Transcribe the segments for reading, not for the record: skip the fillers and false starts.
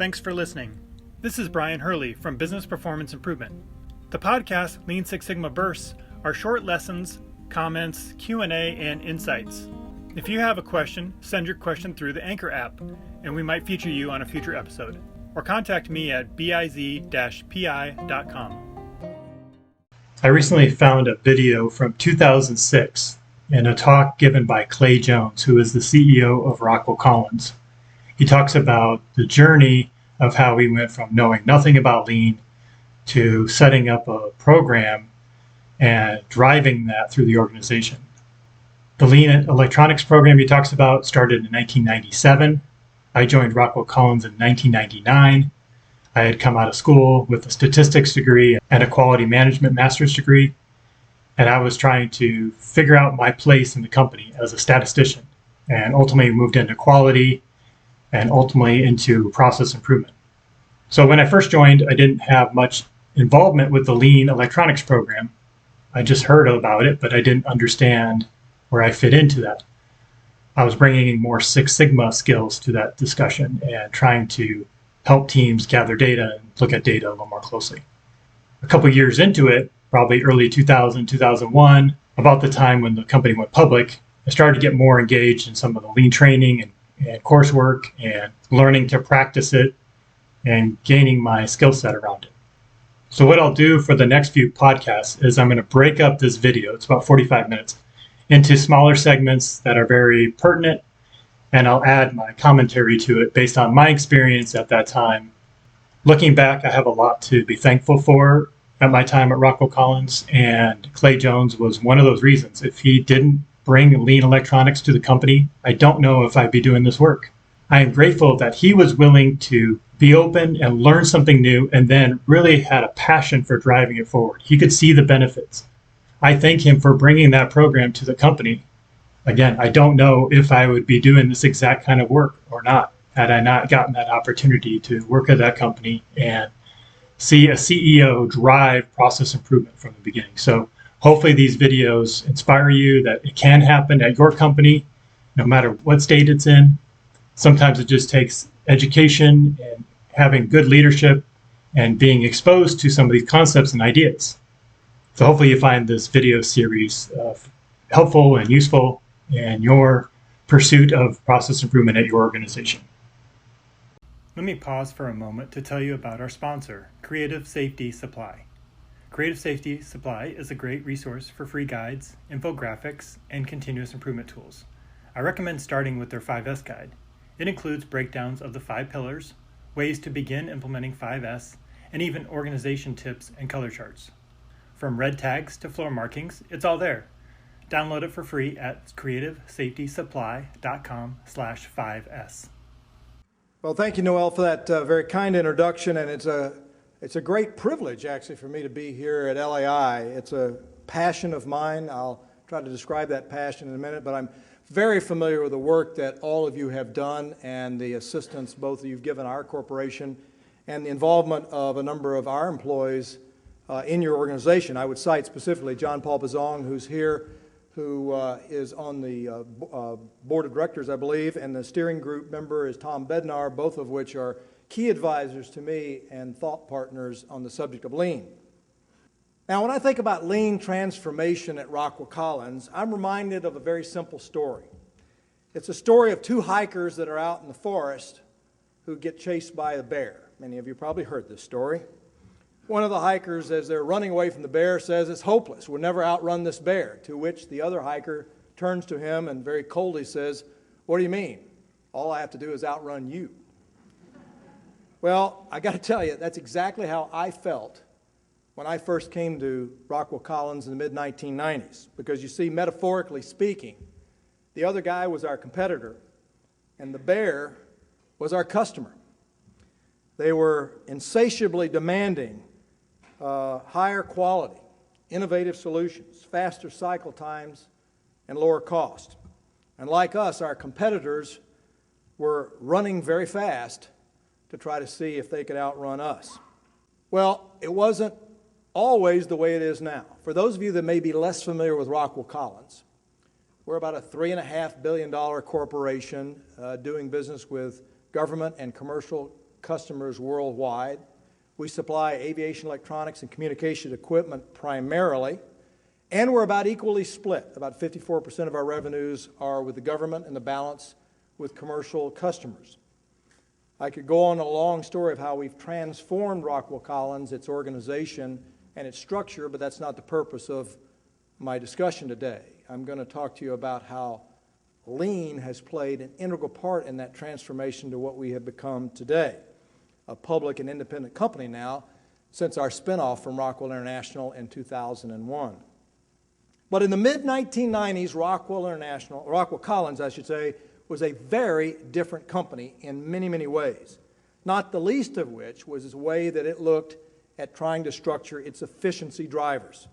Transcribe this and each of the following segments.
thanks for listening. This is Brian Hurley from Business Performance Improvement. The podcast Lean Six Sigma Bursts are short lessons, comments, Q&A, and insights. If you have a question, send your question through the Anchor app, and we might feature you on a future episode. Or contact me at biz-pi.com. I recently found a video from 2006 in a talk given by Clay Jones, who is the CEO of Rockwell Collins. He talks about the journey of how he went from knowing nothing about Lean to setting up a program and driving that through the organization. The Lean Electronics program he talks about started in 1997. I joined Rockwell Collins in 1999. I had come out of school with a statistics degree and a quality management master's degree, and I was trying to figure out my place in the company as a statistician, and ultimately moved into quality and ultimately into process improvement. So when I first joined, I didn't have much involvement with the Lean Electronics program. I just heard about it, but I didn't understand where I fit into that. I was bringing in more Six Sigma skills to that discussion and trying to help teams gather data and look at data a little more closely. A couple of years into it, probably early 2000, 2001, about the time when the company went public, I started to get more engaged in some of the Lean training and coursework and learning to practice it and gaining my skill set around it. So what I'll do for the next few podcasts is I'm going to break up this video, it's about 45 minutes, into smaller segments that are very pertinent, and I'll add my commentary to it based on my experience at that time. Looking back, I have a lot to be thankful for at my time at Rockwell Collins, and Clay Jones was one of those reasons. If he didn't bring Lean Electronics to the company, I don't know if I'd be doing this work. I am grateful that he was willing to be open and learn something new, and then really had a passion for driving it forward. He could see the benefits. I thank him for bringing that program to the company. Again, I don't know if I would be doing this exact kind of work or not had I not gotten that opportunity to work at that company and see a CEO drive process improvement from the beginning. So hopefully these videos inspire you that it can happen at your company, no matter what state it's in. Sometimes it just takes education and having good leadership and being exposed to some of these concepts and ideas. So hopefully you find this video series helpful and useful in your pursuit of process improvement at your organization. Let me pause for a moment to tell you about our sponsor, Creative Safety Supply. Creative Safety Supply is a great resource for free guides, infographics, and continuous improvement tools. I recommend starting with their 5S guide. It includes breakdowns of the 5 pillars, ways to begin implementing 5S, and even organization tips and color charts. From red tags to floor markings, it's all there. Download it for free at creativesafetysupply.com/5S. Well, thank you, Noel, for that very kind introduction, and it's a great privilege, actually, for me to be here at LAI. It's a passion of mine. I'll try to describe that passion in a minute, but I'm very familiar with the work that all of you have done and the assistance both of you have given our corporation and the involvement of a number of our employees in your organization. I would cite specifically John Paul Bazong, who's here, who is on the board of directors, I believe, and the steering group member is Tom Bednar, both of which are key advisors to me and thought partners on the subject of Lean. Now, when I think about Lean transformation at Rockwell Collins, I'm reminded of a very simple story. It's a story of 2 hikers that are out in the forest who get chased by a bear. Many of you probably heard this story. One of the hikers, as they're running away from the bear, says, "It's hopeless. We'll never outrun this bear." To which the other hiker turns to him and very coldly says, "What do you mean? All I have to do is outrun you." Well, I got to tell you, that's exactly how I felt when I first came to Rockwell Collins in the mid-1990s. Because you see, metaphorically speaking, the other guy was our competitor, and the bear was our customer. They were insatiably demanding higher quality, innovative solutions, faster cycle times, and lower cost. And like us, our competitors were running very fast to try to see if they could outrun us. Well, it wasn't always the way it is now. For those of you that may be less familiar with Rockwell Collins, we're about a $3.5 billion corporation doing business with government and commercial customers worldwide. We supply aviation electronics and communication equipment primarily, and we're about equally split. About 54% of our revenues are with the government and the balance with commercial customers. I could go on a long story of how we've transformed Rockwell Collins, its organization, and its structure, but that's not the purpose of my discussion today. I'm going to talk to you about how Lean has played an integral part in that transformation to what we have become today, a public and independent company now since our spinoff from Rockwell International in 2001. But in the mid-1990s, Rockwell Collins, I should say, was a very different company in many, many ways, not the least of which was the way that it looked at trying to structure its efficiency drivers.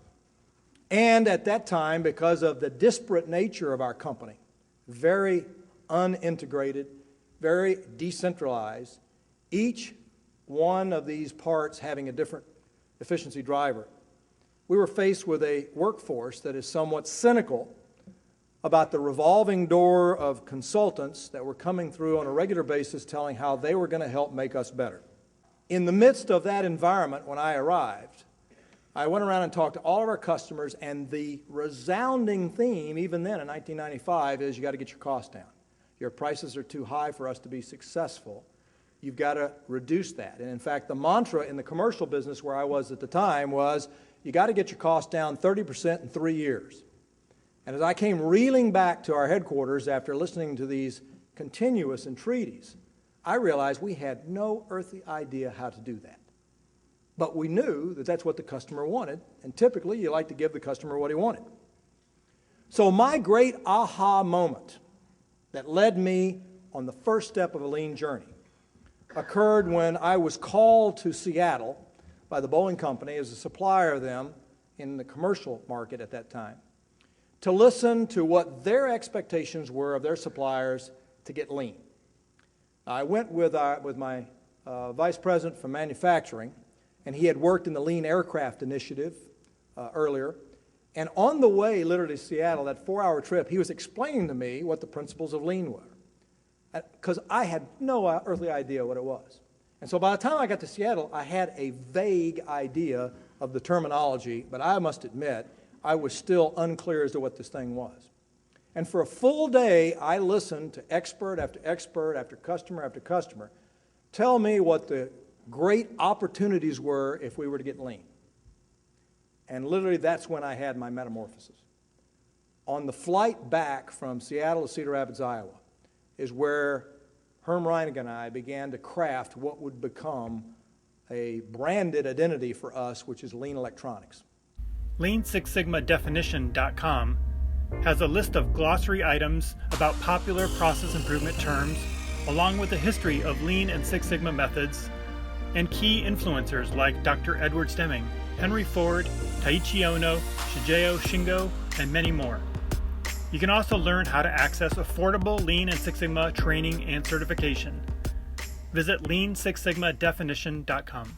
And at that time, because of the disparate nature of our company, very unintegrated, very decentralized, each one of these parts having a different efficiency driver, we were faced with a workforce that is somewhat cynical about the revolving door of consultants that were coming through on a regular basis telling how they were going to help make us better. In the midst of that environment, when I arrived, I went around and talked to all of our customers, and the resounding theme, even then in 1995, is you got to get your costs down. Your prices are too high for us to be successful. You've got to reduce that. And in fact, the mantra in the commercial business where I was at the time was, you got to get your costs down 30% in 3 years. And as I came reeling back to our headquarters after listening to these continuous entreaties, I realized we had no earthly idea how to do that. But we knew that that's what the customer wanted, and typically you like to give the customer what he wanted. So my great aha moment that led me on the first step of a Lean journey occurred when I was called to Seattle by the Boeing company as a supplier of them in the commercial market at that time to listen to what their expectations were of their suppliers to get Lean. I went with my vice president for manufacturing, and he had worked in the Lean Aircraft Initiative earlier. And on the way, literally to Seattle, that 4-hour trip, he was explaining to me what the principles of Lean were, because I had no earthly idea what it was. And so by the time I got to Seattle, I had a vague idea of the terminology, but I must admit, I was still unclear as to what this thing was. And for a full day, I listened to expert after expert, after customer, tell me what the great opportunities were if we were to get Lean. And literally that's when I had my metamorphosis. On the flight back from Seattle to Cedar Rapids, Iowa, is where Herm Reinig and I began to craft what would become a branded identity for us, which is Lean Electronics. LeanSixSigmaDefinition.com has a list of glossary items about popular process improvement terms, along with the history of Lean and Six Sigma methods, and key influencers like Dr. Edward Stemming, Henry Ford, Taiichi Ohno, Shigeo Shingo, and many more. You can also learn how to access affordable Lean and Six Sigma training and certification. Visit LeanSixSigmaDefinition.com.